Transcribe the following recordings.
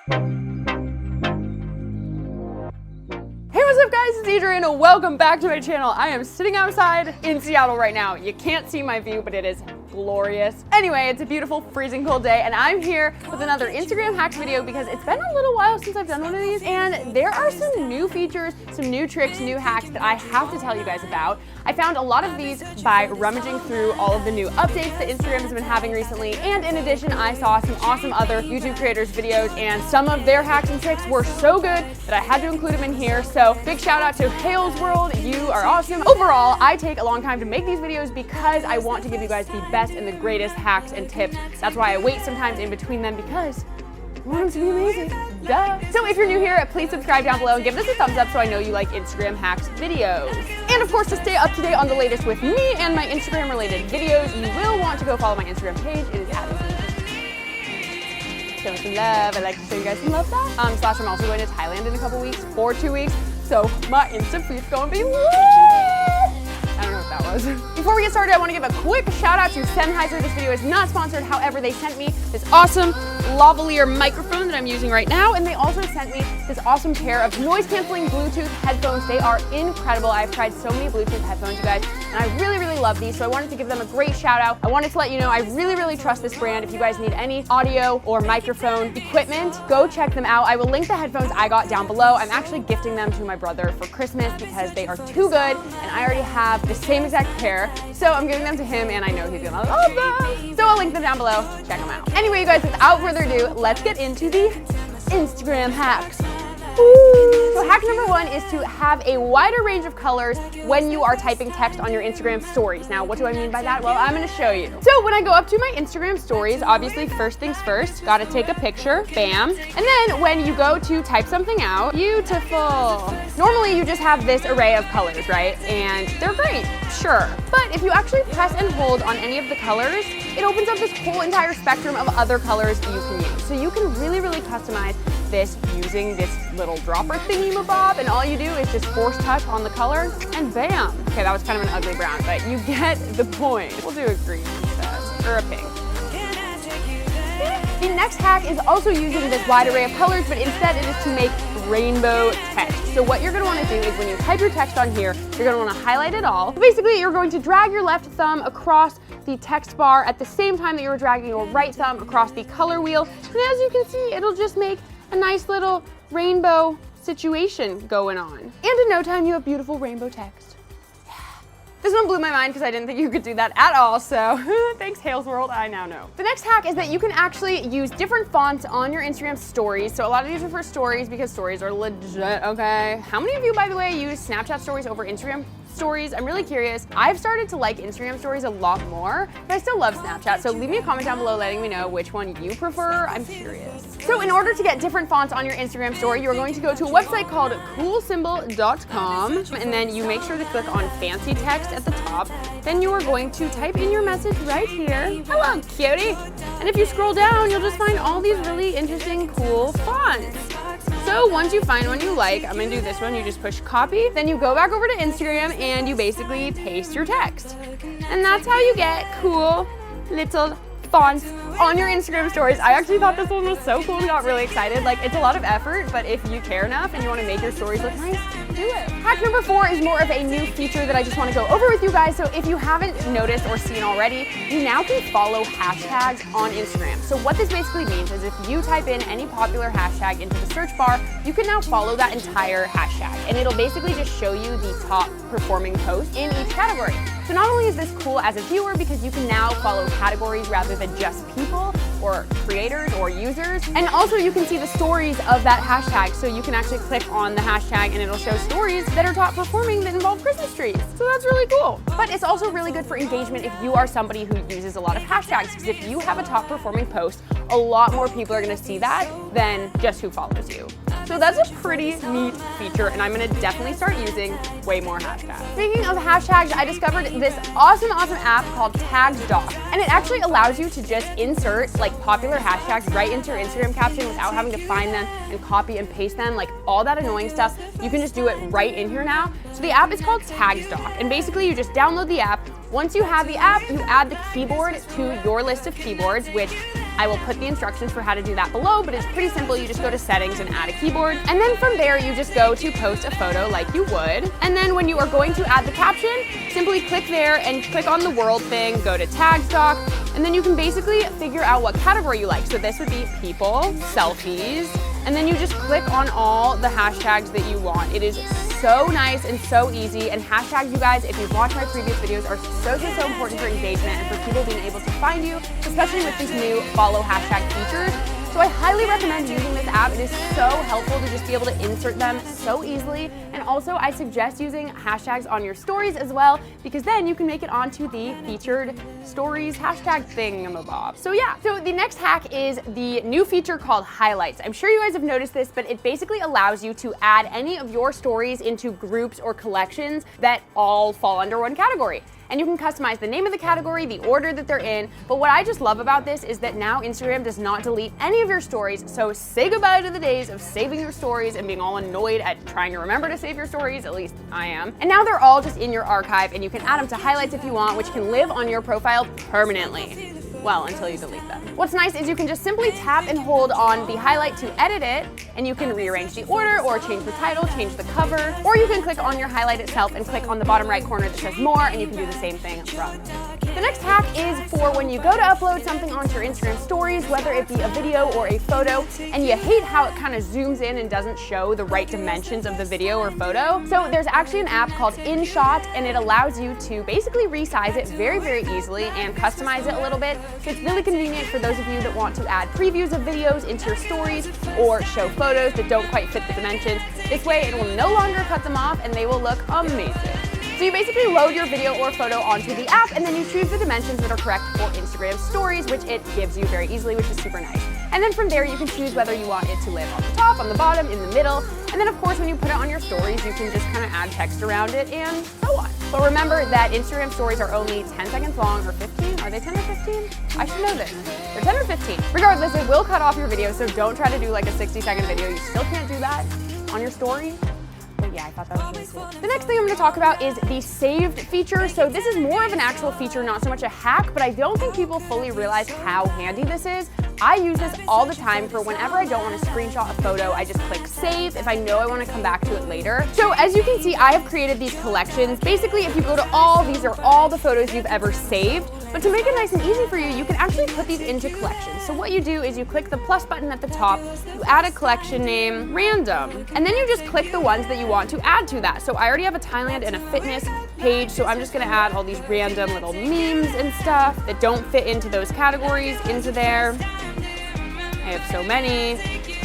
Hey, what's up guys, it's Adrian. Welcome back to my channel. I am sitting outside in Seattle right now. You can't see my view, but it is glorious. Anyway, it's a beautiful freezing cold day and I'm here with another Instagram hacks video because it's been a little while since I've done one of these and there are some new features, some new tricks, new hacks that I have to tell you guys about. I found a lot of these by rummaging through all of the new updates that Instagram has been having recently, and in addition I saw some awesome other YouTube creators videos and some of their hacks and tricks were so good that I had to include them in here. So big shout out to Hale's World, you are awesome. Overall, I take a long time to make these videos because I want to give you guys the best and the greatest hacks and tips. That's why I wait sometimes in between them because I want them to be amazing. Duh. So if you're new here, please subscribe down below and give this a thumbs up so I know you like Instagram hacks videos. And of course, to stay up to date on the latest with me and my Instagram related videos, you will want to go follow my Instagram page. It is at show me some love. I like to show you guys some love that. I'm also going to Thailand in a couple weeks for 2 weeks. So my Insta feed's gonna be lit. I don't know what that was. Before we get started, I want to give a quick shout out to Sennheiser. This video is not sponsored. However, they sent me this awesome lavalier microphone that I'm using right now. And they also sent me this awesome pair of noise canceling Bluetooth headphones. They are incredible. I've tried so many Bluetooth headphones, you guys, and I really, really love these. So I wanted to give them a great shout out. I wanted to let you know I really, really trust this brand. If you guys need any audio or microphone equipment, go check them out. I will link the headphones I got down below. I'm actually gifting them to my brother for Christmas because they are too good and I already have the same exact pair. So I'm giving them to him and I know he's gonna love them. So I'll link them down below, check them out. Anyway, you guys, without further ado, let's get into the Instagram hacks. So hack number 1 is to have a wider range of colors when you are typing text on your Instagram stories. Now, what do I mean by that? Well, I'm gonna show you. So when I go up to my Instagram stories, obviously first things first, gotta take a picture, bam. And then when you go to type something out, beautiful. Normally you just have this array of colors, right? And they're great, sure. But if you actually press and hold on any of the colors, it opens up this whole entire spectrum of other colors you can use. So you can really, really customize this using this little dropper thingy-mabob, and all you do is just force touch on the color and bam. Okay, that was kind of an ugly brown, but you get the point. We'll do a green instead, or a pink. The next hack is also using this wide array of colors, but instead it is to make rainbow text. So what you're gonna wanna do is when you type your text on here, you're gonna wanna highlight it all. Basically, you're going to drag your left thumb across the text bar at the same time that you're dragging your right thumb across the color wheel. And as you can see, it'll just make a nice little rainbow situation going on. And in no time, you have beautiful rainbow text. Yeah. This one blew my mind because I didn't think you could do that at all, so thanks Hale's World, I now know. The next hack is that you can actually use different fonts on your Instagram stories. So a lot of these are for stories because stories are legit, okay? How many of you, by the way, use Snapchat stories over Instagram stories? I'm really curious. I've started to like Instagram stories a lot more, but I still love Snapchat. So leave me a comment down below letting me know which one you prefer. I'm curious. So in order to get different fonts on your Instagram story, you're going to go to a website called coolsymbol.com and then you make sure to click on fancy text at the top. Then you are going to type in your message right here. Hello, cutie. And if you scroll down, you'll just find all these really interesting, cool fonts. So once you find one you like, I'm gonna do this one, you just push copy, then you go back over to Instagram and you basically paste your text. And that's how you get cool little fonts on your Instagram stories. I actually thought this one was so cool and got really excited. Like, it's a lot of effort, but if you care enough and you wanna make your stories look nice, do it. Hack number 4 is more of a new feature that I just wanna go over with you guys. So if you haven't noticed or seen already, you now can follow hashtags on Instagram. So what this basically means is if you type in any popular hashtag into the search bar, you can now follow that entire hashtag. And it'll basically just show you the top performing posts in each category. So not only is this cool as a viewer because you can now follow categories rather than just people or creators or users, and also you can see the stories of that hashtag. So you can actually click on the hashtag and it'll show stories that are top performing that involve Christmas trees. So that's really cool. But it's also really good for engagement if you are somebody who uses a lot of hashtags, because if you have a top performing post, a lot more people are gonna see that than just who follows you. So that's a pretty neat feature and I'm gonna definitely start using way more hashtags. Speaking of hashtags, I discovered this awesome app called Tagged.doc, and it actually allows you to just insert like popular hashtags right into your Instagram caption without having to find them and copy and paste them, like all that annoying stuff. You can just do it right in here now. So the app is called Tagged.doc, and basically you just download the app. Once you have the app, you add the keyboard to your list of keyboards, which I will put the instructions for how to do that below, but it's pretty simple. You just go to settings and add a keyboard. And then from there, you just go to post a photo like you would. And then when you are going to add the caption, simply click there and click on the world thing, go to tag stock, and then you can basically figure out what category you like. So this would be people, selfies, and then you just click on all the hashtags that you want. It is so nice and so easy, and hashtags, you guys, if you've watched my previous videos, are so important for engagement and for people being able to find you, especially with these new follow hashtag features. So I highly recommend using this app. It is so helpful to just be able to insert them so easily. And also I suggest using hashtags on your stories as well, because then you can make it onto the featured stories hashtag thingamabob. So yeah, so the next hack is the new feature called highlights. I'm sure you guys have noticed this, but it basically allows you to add any of your stories into groups or collections that all fall under one category. And you can customize the name of the category, the order that they're in. But what I just love about this is that now Instagram does not delete any of your stories. So say goodbye to the days of saving your stories and being all annoyed at trying to remember to save your stories. At least I am. And now they're all just in your archive, and you can add them to highlights if you want, which can live on your profile permanently. Well, until you delete them. What's nice is you can just simply tap and hold on the highlight to edit it, and you can rearrange the order or change the title, change the cover, or you can click on your highlight itself and click on the bottom right corner that says more, and you can do the same thing from there. The next hack is for when you go to upload something onto your Instagram stories, whether it be a video or a photo, and you hate how it kind of zooms in and doesn't show the right dimensions of the video or photo. So there's actually an app called InShot, and it allows you to basically resize it very easily and customize it a little bit. So it's really convenient for those of you that want to add previews of videos into your stories or show photos that don't quite fit the dimensions. This way it will no longer cut them off and they will look amazing. So you basically load your video or photo onto the app, and then you choose the dimensions that are correct for Instagram stories, which it gives you very easily, which is super nice. And then from there you can choose whether you want it to live on the top, on the bottom, in the middle. And then of course when you put it on your stories, you can just kind of add text around it and so on. But remember that Instagram stories are only 10 seconds long, or 15? Are they 10 or 15? I should know this. They're 10 or 15. Regardless, it will cut off your video, so don't try to do like a 60-second video. You still can't do that on your story. But yeah, I thought that was really cool. The next thing I'm going to talk about is the saved feature. So this is more of an actual feature, not so much a hack, but I don't think people fully realize how handy this is. I use this all the time for whenever I don't want to screenshot a photo. I just click save if I know I want to come back to it later. So as you can see, I have created these collections. Basically, if you go to all, these are all the photos you've ever saved. But to make it nice and easy for you, you can actually put these into collections. So what you do is you click the plus button at the top, you add a collection name, random, and then you just click the ones that you want to add to that. So I already have a Thailand and a fitness page, so I'm just gonna add all these random little memes and stuff that don't fit into those categories into there. I have so many.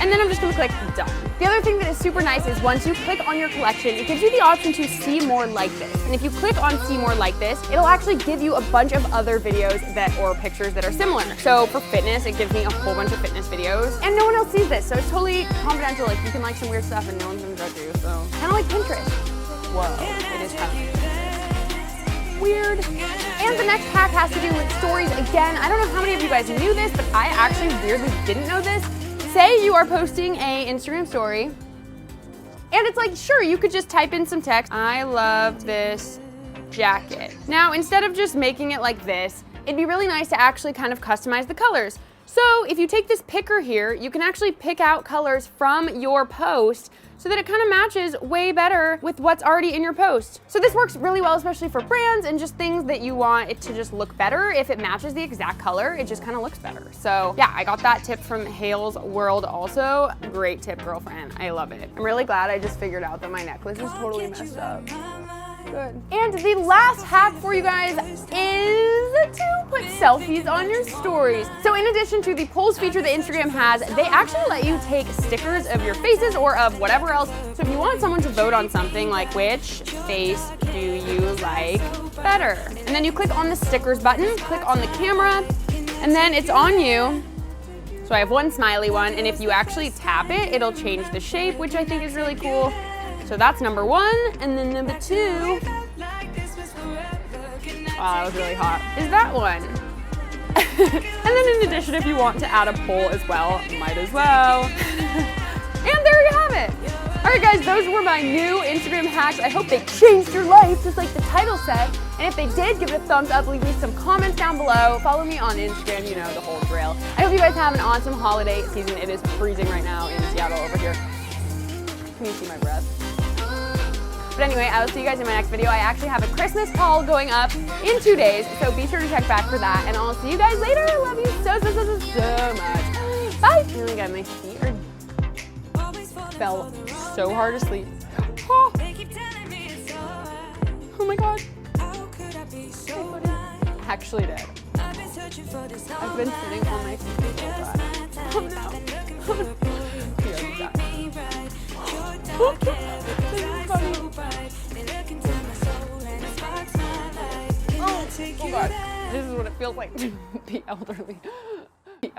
And then I'm just gonna click done. The other thing that is super nice is once you click on your collection, it gives you the option to see more like this. And if you click on see more like this, it'll actually give you a bunch of other videos or pictures that are similar. So for fitness, it gives me a whole bunch of fitness videos, and no one else sees this, so it's totally confidential. Like you can like some weird stuff and no one's gonna judge you, so. Kind of like Pinterest. Whoa, it is kind of like Pinterest. Weird. And the next hack has to do with stories. Again, I don't know how many of you guys knew this, but I actually weirdly didn't know this. Say you are posting a Instagram story, and it's like, sure, you could just type in some text. I love this jacket. Now, instead of just making it like this, it'd be really nice to actually kind of customize the colors. So if you take this picker here, you can actually pick out colors from your post so that it kind of matches way better with what's already in your post. So this works really well, especially for brands and just things that you want it to just look better. If it matches the exact color, it just kind of looks better. So yeah, I got that tip from Hale's World also. Great tip, girlfriend. I love it. I'm really glad I just figured out that my necklace is totally messed up. Good. And the last hack for you guys is to put selfies on your stories. So in addition to the polls feature that Instagram has, they actually let you take stickers of your faces or of whatever else. So if you want someone to vote on something like which face do you like better? And then you click on the stickers button, click on the camera, and then it's on you. So I have one smiley one, and if you actually tap it, it'll change the shape, which I think is really cool. So that's number one, and then number two, wow, that was really hot, is that one. And then in addition, if you want to add a poll as well, might as well. And there you have it. All right, guys, those were my new Instagram hacks. I hope they changed your life, just like the title said. And if they did, give it a thumbs up, leave me some comments down below. Follow me on Instagram, you know, the whole drill. I hope you guys have an awesome holiday season. It is freezing right now in Seattle over here. Can you see my breath? But anyway, I will see you guys in my next video. I actually have a Christmas haul going up in 2 days, so be sure to check back for that. And I'll see you guys later. I love you so much. Bye. Oh my god, my feet fell so hard asleep. Oh, oh my god. Actually dead. I've been sitting on my feet so bad. Oh no. Oh god, this is what it feels like to be elderly.